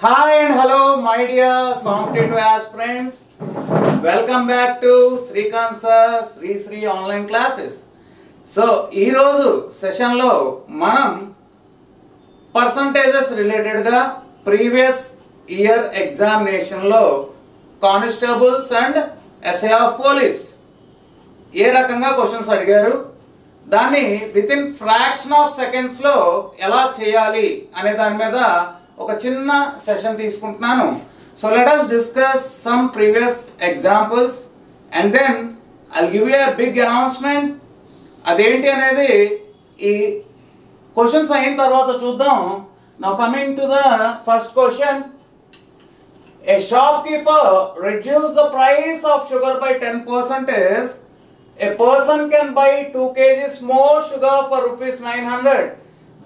Hi and hello, my dear competitive aspirants. Welcome back to Srikanth Sir Sri online classes. So, ఈ రోజు session లో మనం percentages related గా previous year examination లో constables and SI of police ఏ రకంగా questions అడిగారు, దాన్ని with in fraction of seconds లో ఎలా చేయాలి అనే దాని మీద ఒక చిన్న సెషన్ తీసుకుంటున్నాను. So let us discuss some previous examples and then I'll give you a big announcement. అదేంటి అనేది ఈ క్వశ్చన్స్ అయిన తర్వాత చూద్దాం. Now coming to the first question. A shopkeeper reduced the price of sugar by 10%. A person can buy 2 kgs more sugar for rupees 900.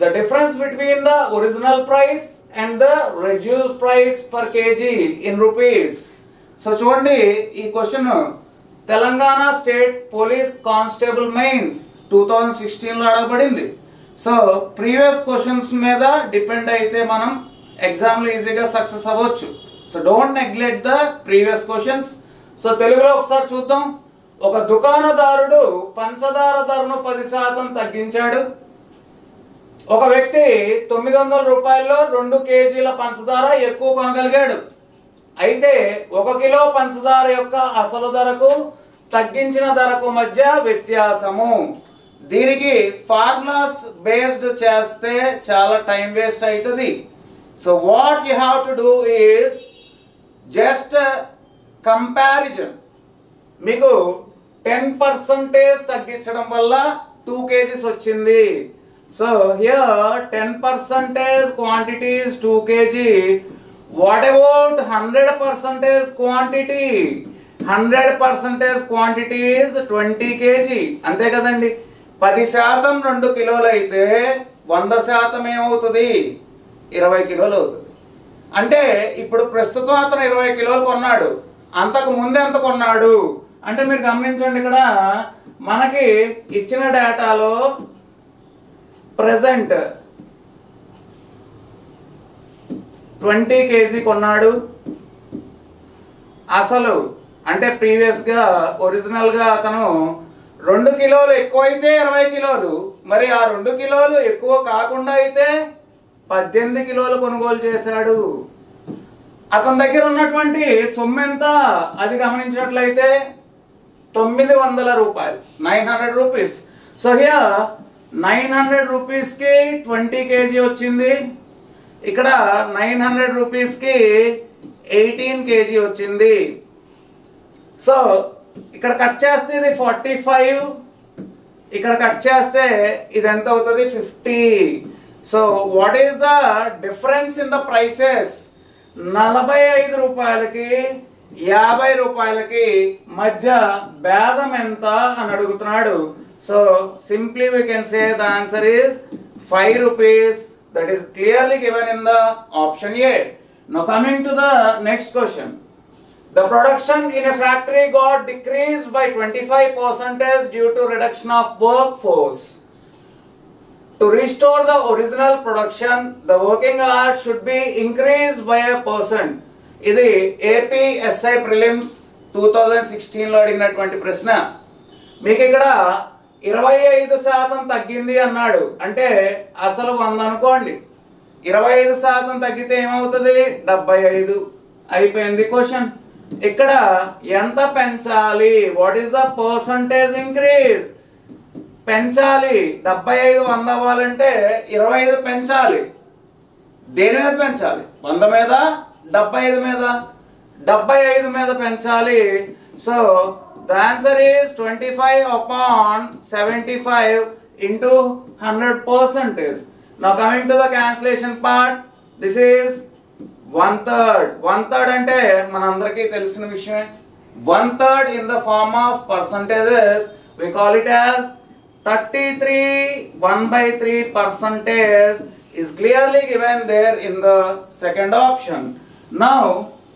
The difference between the original price and the reduced price per kg in rupees. So చూడండి, ఈ question Telangana state police constable mains 2016లో అడగబడింది. So previous questions మీద depend అయితే మనం ఎగ్జామ్లో ఈజీగా success అవ్వచ్చు. So don't neglect the previous questions. So తెలుగులో ఒకసారి చూద్దాం. ఒక దుకాణదారుడు పంచదార ధరను 10% తగ్గించాడు. ఒక వ్యక్తి 900 రూపాయల్లో 2 కేజీల పంచదార ఎక్కువ కొనగలిగాడు. అయితే 1 కిలో పంచదార యొక్క అసలు ధరకు తగ్గించిన ధరకు మధ్య వ్యత్యాసము. దీనికి ఫార్ములాస్ బేస్డ్ చేస్తే చాలా టైం వేస్ట్ అవుతుంది. So what you have to do is just comparison. మీకు 10% తగ్గించడం వల్ల 2 కేజీస్ వచ్చింది. So here 10% quantity is 2 kg. What about 100% quantity? 100% quantity is 20 kg. అంతే కదండి. 10% 2 కిలోలు అయితే 100% ఏమవుతుంది? 20 కిలోలు అవుతుంది. అంటే ఇప్పుడు ప్రస్తుతం అతను 20 కిలోలు కొన్నాడు. అంతకు ముందు ఎంత కొన్నాడు అంటే మీరు గమనించండి, ఇక్కడ మనకి ఇచ్చిన డేటాలో ప్రెజెంట్ 20 కేజీ కొన్నాడు. అసలు అంటే ప్రీవియస్గా ఒరిజినల్గా అతను 2 కిలోలు ఎక్కువైతే 20 కిలోలు, మరి ఆ 2 కిలోలు ఎక్కువ కాకుండా అయితే 18 కిలోలు కొనుగోలు చేశాడు. అతని దగ్గర ఉన్నటువంటి సొమ్ము ఎంత అది గమనించినట్లయితే 900 రూపాయలు, 900 రూపీస్. సో హియర్ 900 రూపీస్కి 20 కేజీ వచ్చింది. ఇక్కడ 900 రూపీస్కి 18 కేజీ వచ్చింది. సో ఇక్కడ కట్ చేస్తే ఇది 45, ఇక్కడ కట్ చేస్తే ఇది ఎంత అవుతుంది? 50. So what is the difference in the prices? 45 రూపాయలకి 50 రూపాయలకి మధ్య భేదం ఎంత అని అడుగుతున్నాడు. So simply we can say the answer is 5 rupees. That is clearly given in the option A. Now coming to the next question. The production in a factory got decreased by 25% due to reduction of workforce. To restore the original production, the working hours should be increased by a percent. ఇది AP SI prelims 2016లో అడిగినటువంటి ప్రశ్న. మీకు ఇక్కడ 25% తగ్గింది అన్నాడు. అంటే అసలు 100 అనుకోండి. 25% తగ్గితే ఏమవుతుంది? 75. అయిపోయింది క్వశ్చన్. ఇక్కడ ఎంత పెంచాలి? What is the percentage increase? పెంచాలి. 75 100 అవ్వాలంటే 25 పెంచాలి. దేని మీద పెంచాలి? 100 మీద, 75 మీద? 75 మీద పెంచాలి. So the answer is 25 upon 75 into 100%. Now coming to the cancellation part, this is 1/3. 1/3 అంటే మనందరికీ తెలిసిన విషయమే. 1/3 in the form of percentages we call it as 33. 1/3% is clearly given there in the second option. Now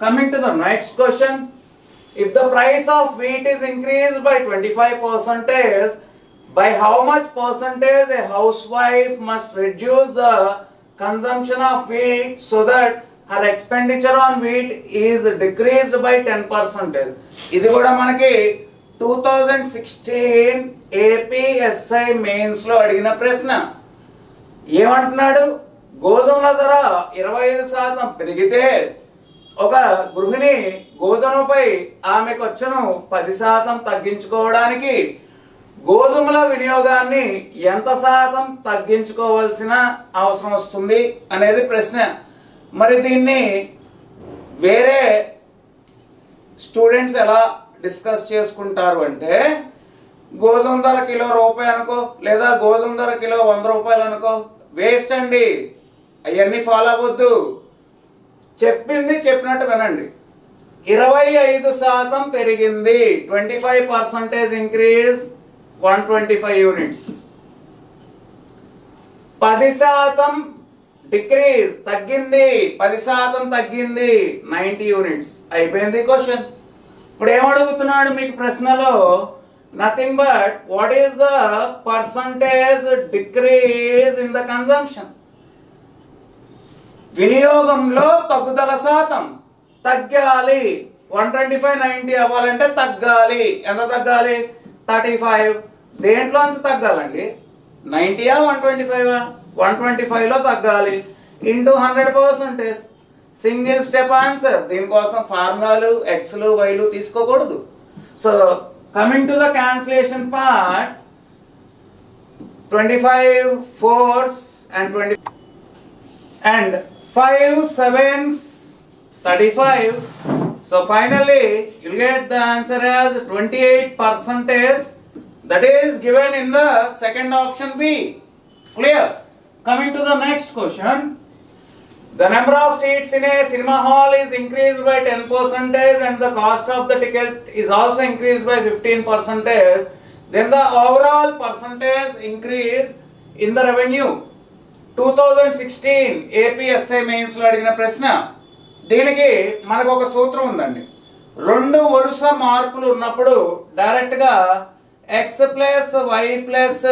coming to the next question. If the price of wheat is increased by 25%, by how much percentage a housewife must reduce the consumption of wheat so that her expenditure on wheat is decreased by 10%. ఇది కూడా మనకి 2016 APSI mains లో అడిగిన ప్రశ్న. ఏమంటున్నాడు? గోధుమల ధర 25% పెరిగితే ఒక గృహిణి గోధుమపై ఆమె ఖర్చును 10% తగ్గించుకోవడానికి గోధుమల వినియోగాన్ని ఎంత శాతం తగ్గించుకోవాల్సిన అవసరం వస్తుంది అనేది ప్రశ్న. మరి దీన్ని వేరే స్టూడెంట్స్ ఎలా డిస్కస్ చేసుకుంటారు అంటే, గోధుమ ధర కిలో రూపాయి అనుకో, లేదా గోధుమ ధర కిలో 100 రూపాయలు అనుకో. వేస్ట్ అండి, అవన్నీ ఫాలో అవ్వద్దు. చెప్పింది చెప్పినట్టు వినండి. 25% పెరిగింది, 25% ఇంక్రీజ్ 125 యూనిట్స్. 10% డిక్రీజ్ తగ్గింది, 10% తగ్గింది 90 యూనిట్స్. అయిపోయింది క్వశ్చన్. ఇప్పుడు ఏమడుగుతున్నాడు మీకు ప్రశ్నలో? Nothing but what is the percentage decrease in the consumption. వినియోగంలో తగ్గుదల శాతం తగ్గాలి. 125 90 అవ్వాలంటే తగ్గాలి. ఎంత తగ్గాలి? 35. దేంట్లోంచి తగ్గాలండి? 90 125? 125లో తగ్గాలి ఇంటూ 100%. Single step answer. దీనికోసం ఫార్ములాలు ఎక్స్లు వైలు తీసుకోకూడదు. So coming to the cancellation part, 25 4s and 20 and 5 7s 35. So finally you'll get the answer as 28%. That is given in the second option B. Clear? Coming to the next question. The number of seats in a cinema hall is increased by 10% and the cost of the ticket is also increased by 15%. Then the overall percentage increase in the revenue. 2016 APSI mains లో అడిగిన ప్రశ్న. దీనికి మనకు ఒక సూత్రం ఉందండి. రెండు వరుస మార్పులు ఉన్నప్పుడు డైరెక్ట్ గా x plus y plus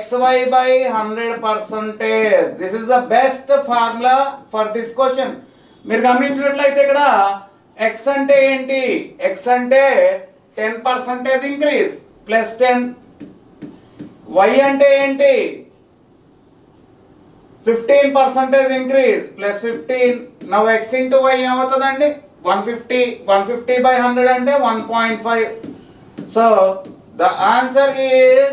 xy by 100%. This is the best formula for this question. మీరు గమనించినట్లయితే ఇక్కడ x అంటే ఏంటి? x అంటే 10% ఇంక్రీజ్ ప్లస్ 10. y అంటే ఏంటి? 15% increase plus 15. Now x into y ఏమవుతుందండి? 150. 150 by 100 అంటే 1.5. So the answer is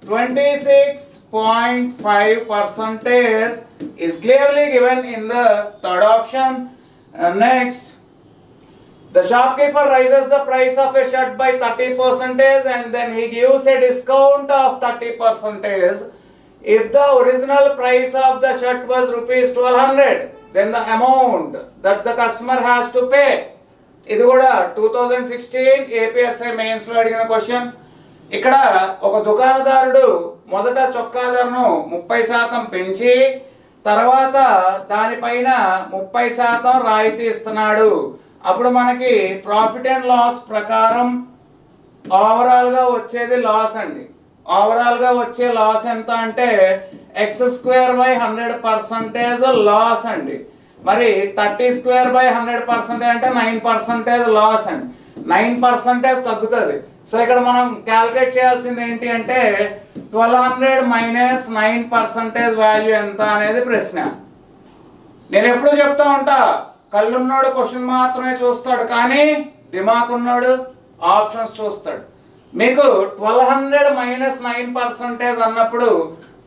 26.5% is clearly given in the third option. Next, the shopkeeper raises the price of a shirt by 30% and then he gives a discount of 30%. If the original price of the shirt was rupees 1200, then the amount that the customer has to pay. ఇది కూడా 2016 APSI mains లో అడిగిన question. ఇక్కడ ఒక దుకాణదారుడు మొదట చొక్కా ధరను 30% పెంచి తర్వాత దానిపైన 30% రాయితీ ఇస్తున్నాడు. అప్పుడు మనకి ప్రాఫిట్ అండ్ లాస్ ప్రకారం ఓవరాల్ గా వచ్చేది లాస్ అండి. ఓవరాల్ గా వచ్చే లాస్ ఎంత అంటే x²/100% లాస్ అండి. మరి 30²/100% అంటే 9% లాస్ అండి. 9% తగ్గుతుంది. సో ఇక్కడ మనం క్యాల్కులేట్ చేయాల్సింది ఏంటి అంటే 1200 మైనస్ 9% వాల్యూ ఎంత అనేది ప్రశ్న. నేను ఎప్పుడు చెప్తా ఉంటా, కళ్ళున్నాడు క్వశ్చన్ మాత్రమే చూస్తాడు, కానీ దిమాగ్ ఉన్నాడు ఆప్షన్స్ చూస్తాడు. మీకు 1200 మైనస్ 9% అన్నప్పుడు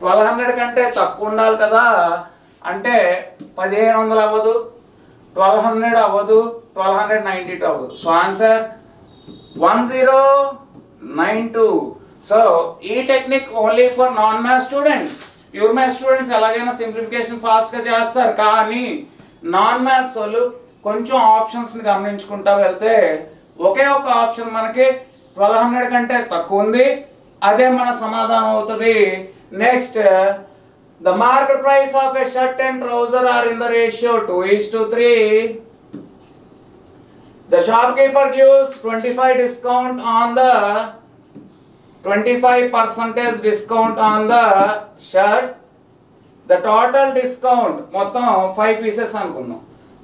1200 కంటే తక్కువ ఉండాలి కదా. అంటే 1500 అవ్వదు, 1200 అవ్వదు, 1292 అవ్వదు. So answer 1092. సో ఈ technique only for non maths students. Pure maths students ఎలాగైనా సింప్లిఫికేషన్ ఫాస్ట్ గా చేస్తారు, కానీ నాన్ మ్యాథ్స్ వాళ్ళు కొంచెం ఆప్షన్స్ ని గమనించుకుంటా వెళ్తే ఒకే ఒక ఆప్షన్ మనకి 1200 కంటే తక్కువ ఉంది, అదే మన సమాధానం అవుతుంది. Next, the market price of a shirt and trouser are in the ratio 2:3. The shopkeeper gives 25% discount on the 25% discount on the shirt the total discount మొత్తం 5 పీసెస్ అనుకుందాం.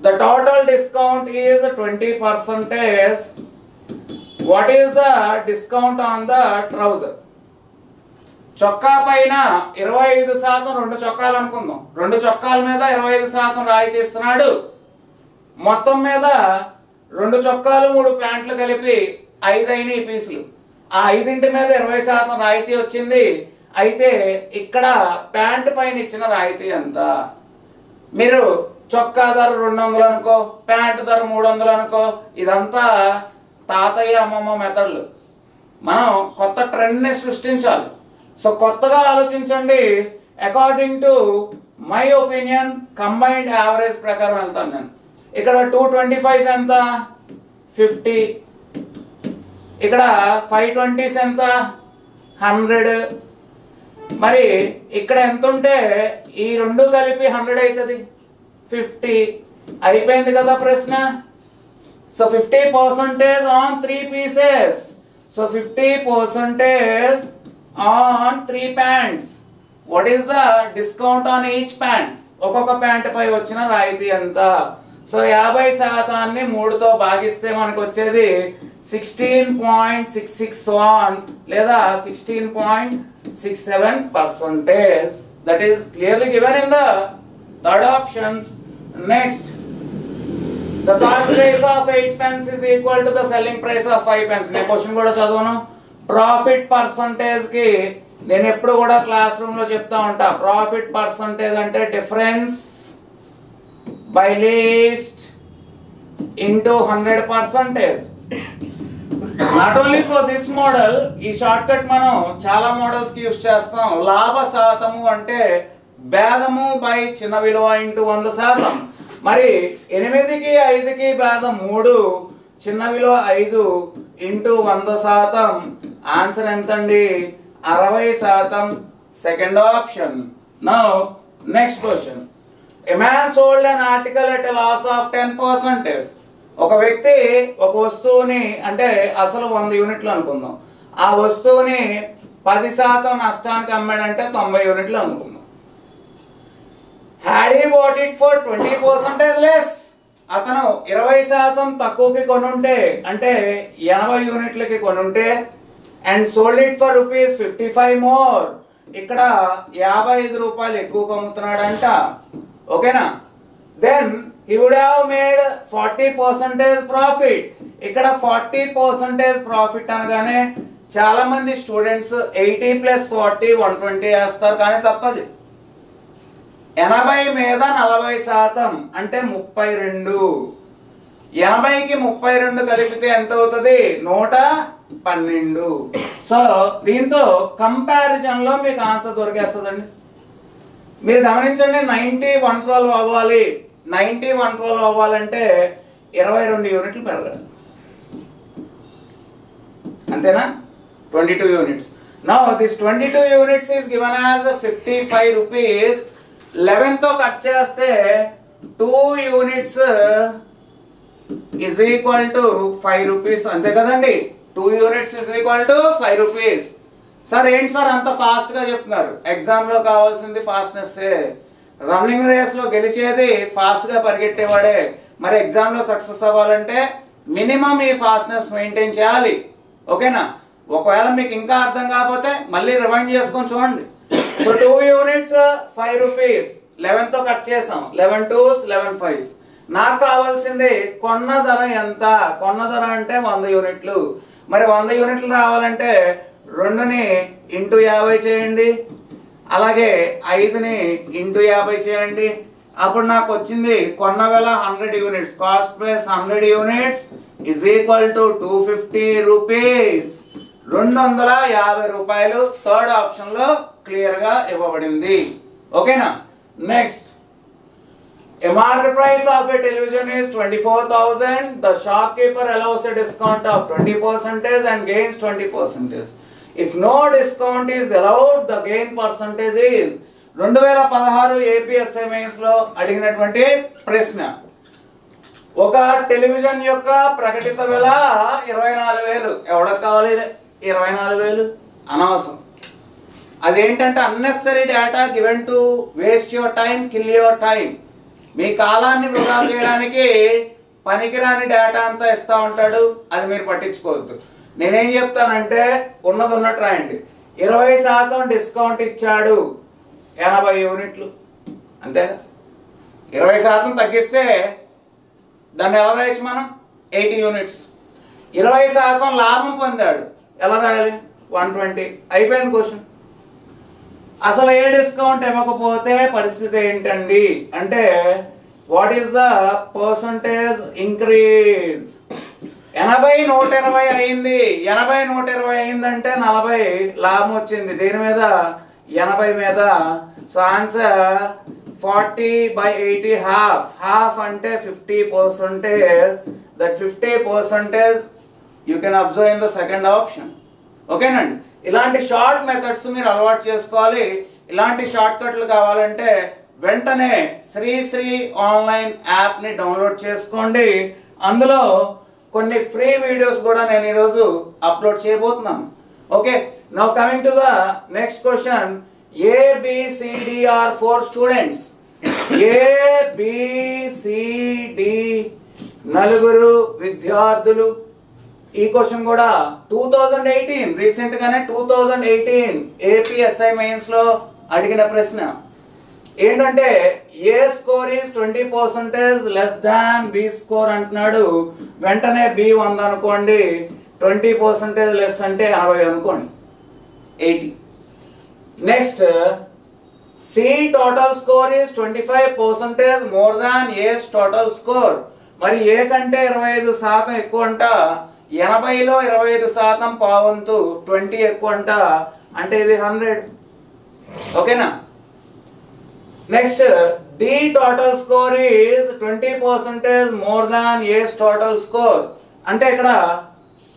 The total discount is 20%. What is the discount on the trouser? చొక్కా పైన 25% 2 చొక్కాలు అనుకుందాం. 2 చొక్కాల మీద 25% రాయితీ ఇస్తున్నాడు. మొత్తం మీద 2 చొక్కాలు 3 ప్యాంట్లు కలిపి 5 అయినాయి పీసులు. ఆ 5 మీద 20% రాయితీ వచ్చింది. అయితే ఇక్కడ ప్యాంట్ పైన ఇచ్చిన రాయితీ ఎంత? మీరు చొక్కా ధర 200 అనుకో, ప్యాంట్ ధర 300 అనుకో. ఇదంతా తాతయ్య అమ్మమ్మ మెథడ్లు. మనం కొత్త ట్రెండ్ని సృష్టించాలి. సో కొత్తగా ఆలోచించండి. According to my opinion combined average ప్రకారం వెళ్తాను నేను. ఇక్కడ 225 ఎంత? 50. ఇక్కడ 520 ఎంత? 100. మరి ఇక్కడ ఎంత ఉంటే ఈ 2 కలిపి 100 అవుతుంది? 50. అయిపోయింది కదా ప్రశ్న. So 50% on 3 pieces. So 50% on 3 pants. What is the discount on each pant? ఒక్కొక్క ప్యాంట్ పై వచ్చిన రాయితీ ఎంత? సో 50% 3తో భాగిస్తే మనకు వచ్చేది 16.661 లేదా 16.67%. That is clearly given in the third option. Next, the cost price of 8 pence is equal to the selling price of 5 pence. నేను question కూడా చదవను. ప్రాఫిట్ పర్సంటేజ్ కి నేను ఎప్పుడు కూడా క్లాస్ రూమ్ లో చెప్తా ఉంటా. ప్రాఫిట్ పర్సంటేజ్ అంటే difference by least into 100%. Not only for this model. ఈ షార్ట్ కట్ మనం చాలా మోడల్స్ కి యూస్ చేస్తాం. లాభ శాతము అంటే భేదము బై చిన్న విలువ ఇంటూ 100%. మరి 8కి 5కి భేదం 3, చిన్న విలువ 5 ఇంటూ 100%. ఆన్సర్ ఎంతండి? 60%. Second option. Now next question. A man sold an article at a loss of 10%. ఒక వ్యక్తి ఒక వస్తువుని అంటే అసలు 100 యూనిట్లు అనుకుందాం. ఆ వస్తువుని 10% నష్టానికి అమ్మాడంటే 90 యూనిట్లు అనుకుందాం. Had he bought it for 20% less? అతను 20% తక్కువకి కొనుంటే అంటే 80 యూనిట్లకి కొనుంటే and sold it for ₹55 more. ఇక్కడ 55 రూపాయలు ఎక్కువ అమ్ముతున్నాడంట. ఓకేనా? Then he would have made 40% profit. ఇక్కడ 40% ప్రాఫిట్ అనగానే చాలా మంది స్టూడెంట్స్ 80 + 40 120 వేస్తారు, కానీ తప్పది. 80 మీద 40% అంటే 32. 80కి 32 కలిపితే ఎంత అవుతుంది? 112. సో దీంతో కంపారిజన్ లో మీకు ఆన్సర్ దొరికేస్తుందండి. మీరు గమనించండి, 90 112 అవ్వాలి. 90 112 అవ్వాలంటే 22 యూనిట్లు పెరగాలి. అంతేనా? 22 units. Now this 22 units is given as 55 rupees. 11తో కట్ చేస్తే 2 units is equal to 5 rupees. అంతే కదండి? 2 units is equal to 5 rupees. Sir ఏంటి సార్ అంత ఫాస్ట్ గా చెప్తున్నారు? ఎగ్జామ్ లో కావాల్సింది ఫాస్ట్నెస్. రన్నింగ్ రేస్ లో గెలిచేది ఫాస్ట్ గా పరిగెట్టేవాడే. మరి ఎగ్జామ్ లో సక్సెస్ అవ్వాలంటే మినిమం ఈ ఫాస్ట్నెస్ మెయింటైన్ చేయాలి. ఓకేనా? ఒకవేళ మీకు ఇంకా అర్థం కాకపోతే మళ్ళీ రివైండ్ చేసుకొని చూడండి. So 2 units 5 rupees. 11తో కట్ చేసాం. 11 2s 11 5s. నాకు కావాల్సింది కొన్న ధర ఎంత? కొన్న ధర అంటే 100 యూనిట్లు. మరి 100 యూనిట్లు రావాలంటే 2ని ఇంటూ 50 చేయండి, అలాగే 5ని ఇంటూ 50 చేయండి. అప్పుడు నాకు వచ్చింది కొన్న వేళ 100 units. Cost plus 100 units is equal to 250 rupees. 250 రూపాయలు థర్డ్ ఆప్షన్ లో క్లియర్ గా ఇవ్వబడింది. ఓకేనా? Next, a market price of a television is 24,000. The shopkeeper allows a discount of 20% and gains 20%. If no discount is allowed, the gain percentage is 2016 APSA mains లో అడిగినటువంటి ప్రశ్న. ఒక television యొక్క ప్రకటిత వెల 24,000. ఎవరికి కావాలి 24,000? అనవసరం. అదేంటంటే unnecessary data given to waste your time, kill your time. మీ కాలాన్ని వృధా చేయడానికి పనికిరాని డేటా అంతా ఇస్తూ ఉంటాడు, అది మీరు పట్టించుకోవద్దు. నేనేం చెప్తానంటే ఉన్నది ఉన్నట్టు రాయండి. 20% డిస్కౌంట్ ఇచ్చాడు, 80 యూనిట్లు, అంతే. 20% తగ్గిస్తే దాన్ని ఎలా రాయొచ్చు మనం? 80 యూనిట్స్. 20% లాభం పొందాడు, ఎలా రాయాలి? 120. అయిపోయింది క్వశ్చన్. అసలు ఏ డిస్కౌంట్ ఇవ్వకపోతే పరిస్థితి ఏంటండి అంటే what is the percentage increase? 80 120 అయింది. 80 120 అయిందంటే 40 లాభం వచ్చింది. దేని మీద? 80 మీద. So answer 40/80 half. హాఫ్ అంటే 50%. That 50% you can observe in the second option. ఓకేనండి. ఇలాంటి షార్ట్ మెథడ్స్ మీరు అలవాటు చేసుకోవాలి. ఇలాంటి షార్ట్ కట్లు కావాలంటే వెంటనే శ్రీశ్రీ ఆన్లైన్ యాప్ని డౌన్లోడ్ చేసుకోండి. అందులో కొన్ని ఫ్రీ వీడియోస్ కూడా నేను ఈరోజు అప్లోడ్ చేయబోతున్నాను. Okay, now coming to the next question. ABCD are 4 students. ABCD నలుగురు విద్యార్థులు. ఈ క్వశ్చన్ కూడా 2018 రీసెంట్ గానే 2018 ఏపీఎస్ఐ మెయిన్స్ లో అడిగిన ప్రశ్న. ఏంటంటే A score is 20% less than B score అంటున్నాడు. వెంటనే బి 100 అనుకోండి, 20% లెస్ అంటే 60 అనుకోండి, 80. Next C total score is 25% more than A's total score. మరి ఏ కంటే 25% ఎక్కువ అంట. 80లో 25% పావంతు, 20 ఎక్కువ అంట, అంటే ఇది 100. ఓకేనా. Next D total score is 20% more than A's total score. అంటే ఇక్కడ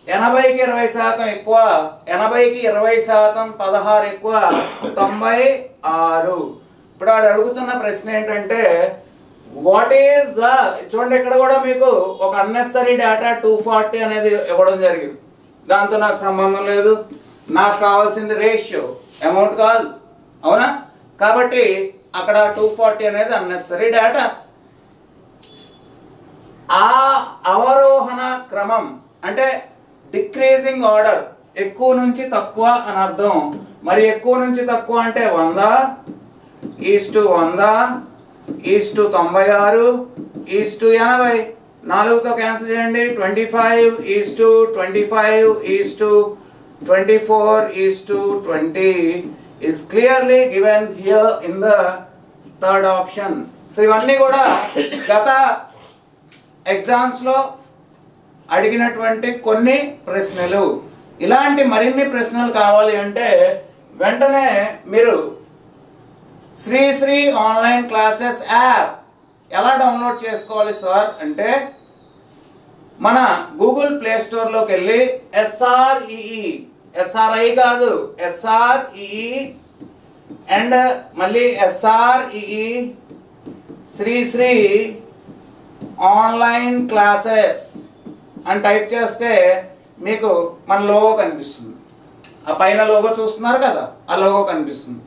80కి 20% ఎక్కువ, 80కి 20% 16 ఎక్కువ, 96. ఇప్పుడు వాడు అడుగుతున్న ప్రశ్న ఏంటంటే వాట్ ఈస్ ద, చూడండి ఇక్కడ కూడా మీకు ఒక అన్నెసరీ డేటా 240 అనేది ఇవ్వడం జరిగింది. దాంతో నాకు సంబంధం లేదు, నాకు కావాల్సింది రేషియో, అమౌంట్ కాదు, అవునా? కాబట్టి అక్కడ 240 అనేది అన్నెసరీ డేటా. ఆ అవరోహణ క్రమం అంటే డిక్రీజింగ్ ఆర్డర్, ఎక్కువ నుంచి తక్కువ అని అర్థం. మరి ఎక్కువ నుంచి తక్కువ అంటే 100:100:96:80. 4తో క్యాన్సిల్ చేయండి. 25:25:24:20 is clearly given here in the third option. So ఇవన్నీ కూడా గత ఎగ్జామ్స్ లో అడిగినటువంటి కొన్ని ప్రశ్నలు. ఇలాంటి మరిన్ని ప్రశ్నలు కావాలి అంటే వెంటనే మీరు శ్రీశ్రీ ఆన్లైన్ క్లాసెస్ యాప్ ఎలా డౌన్లోడ్ చేసుకోవాలి సార్ అంటే మన గూగుల్ ప్లే స్టోర్లోకి వెళ్ళి SREE, SRI కాదు, SREE అండ్ మళ్ళీ SREE శ్రీశ్రీ ఆన్లైన్ క్లాసెస్ అని టైప్ చేస్తే మీకు మన లోగో కనిపిస్తుంది. ఆ పైన లోగో చూస్తున్నారు కదా, ఆ లోగో కనిపిస్తుంది.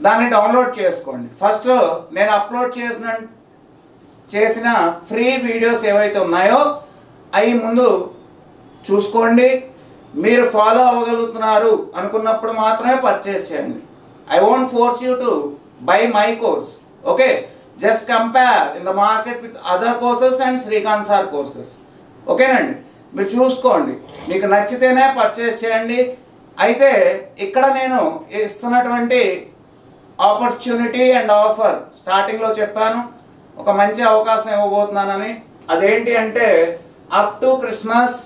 దాన్ని డౌన్లోడ్ చేసుకోండి. ఫస్ట్ నేను అప్లోడ్ చేసిన ఫ్రీ వీడియోస్ ఏవైతే ఉన్నాయో అవి ముందు చూసుకోండి. మీరు ఫాలో అవ్వగలుగుతున్నారు అనుకున్నప్పుడు మాత్రమే పర్చేస్ చేయండి. I won't force you to buy my course. Okay, just compare in the market with other courses and Srikanth sir courses. ఓకేనండి, మీరు చూసుకోండి, మీకు నచ్చితేనే పర్చేస్ చేయండి. అయితే ఇక్కడ నేను ఇస్తున్నటువంటి ఆపర్చునిటీ అండ్ ఆఫర్ స్టార్టింగ్లో చెప్పాను, ఒక మంచి అవకాశం ఇవ్వబోతున్నానని. అదేంటి అంటే up to Christmas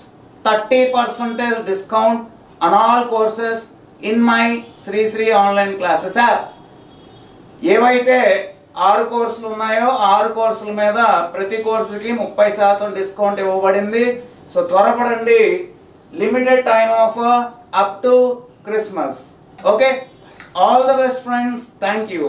30% discount on all courses in my Sri Sri online classes app. ఏవైతే 6 కోర్సులు ఉన్నాయో 6 కోర్సుల మీద ప్రతి కోర్సుకి 30% డిస్కౌంట్ ఇవ్వబడింది. సో త్వరపడండి, limited time offer up to Christmas. Okay, all the best friends, thank you.